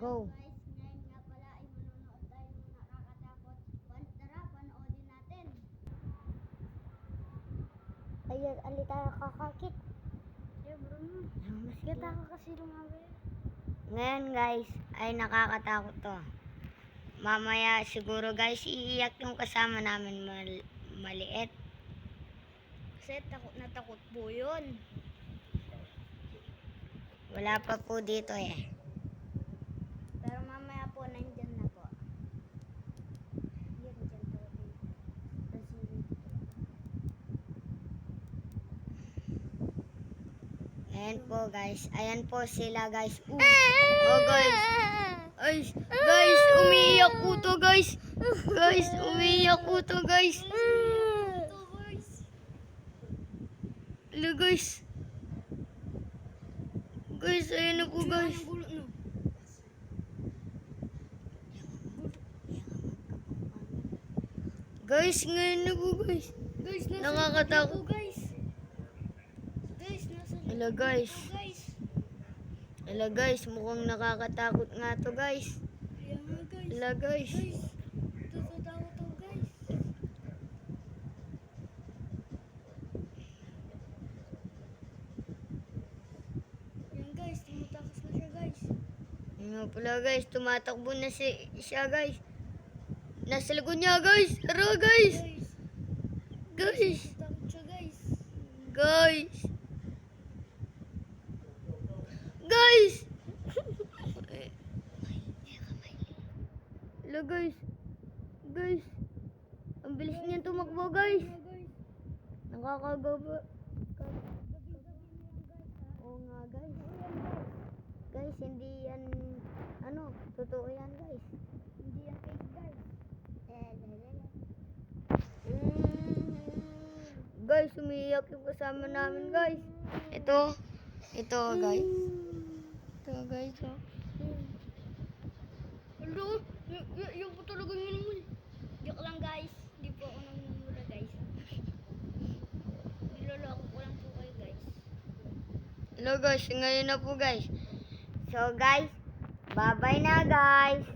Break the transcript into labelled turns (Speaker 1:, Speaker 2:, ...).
Speaker 1: Go.
Speaker 2: Guys, ngayon nga pala ay manonood tayo ng nakakatakot. Tara, panoodin natin.
Speaker 1: Ayan, alita kakakit.
Speaker 2: Eh, bro,
Speaker 1: Mas
Speaker 2: kita ka kasi lumabi.
Speaker 1: Ngayon guys, ay nakakatakot to. Mamaya siguro guys, iiyak yung kasama namin maliit.
Speaker 2: Kasi takot na takot po yun.
Speaker 1: Wala pa po dito eh.
Speaker 2: Pero mamaya po, nandyan na po. Yan, dyan po.
Speaker 1: Ayan po guys. Ayan po sila guys. Oh guys. Guys, umiiyak po to guys. Guys, umiiyak po to guys. Hello guys. Guys, ayan na po guys. Guys, ngayon na po guys.
Speaker 2: Guys,
Speaker 1: Nakakatakot.
Speaker 2: guys. Guys, nasa
Speaker 1: Hello guys.
Speaker 2: guys.
Speaker 1: Hello guys, mukhang nakakatakot nga to guys.
Speaker 2: Ayan nga guys.
Speaker 1: Hello guys.
Speaker 2: Guys, tatatakot to guys. Ayan guys, tumatakas na siya guys.
Speaker 1: Yun nga pala guys, tumatakbo na siya guys. Nasa likod niya guys. Tara guys.
Speaker 2: Guys,
Speaker 1: Guys.
Speaker 2: takot siya guys.
Speaker 1: Guys. Guys. Hello guys. Guys. Ang bilis niyan tumakbo guys. Nakakagaba. Oo nga guys. Guys, hindi yan totoo yan guys.
Speaker 2: Hindi yan fake guys.
Speaker 1: Guys, umiiyak yung kasama namin guys. Ito guys. Ito guys. Oh.
Speaker 2: Hello? Yung po talaga yun naman. Joke lang guys. Hindi po ako namumura guys. Niloloko ko lang po kayo guys.
Speaker 1: Hello guys, ngayon na po guys. So guys, bye-bye na guys.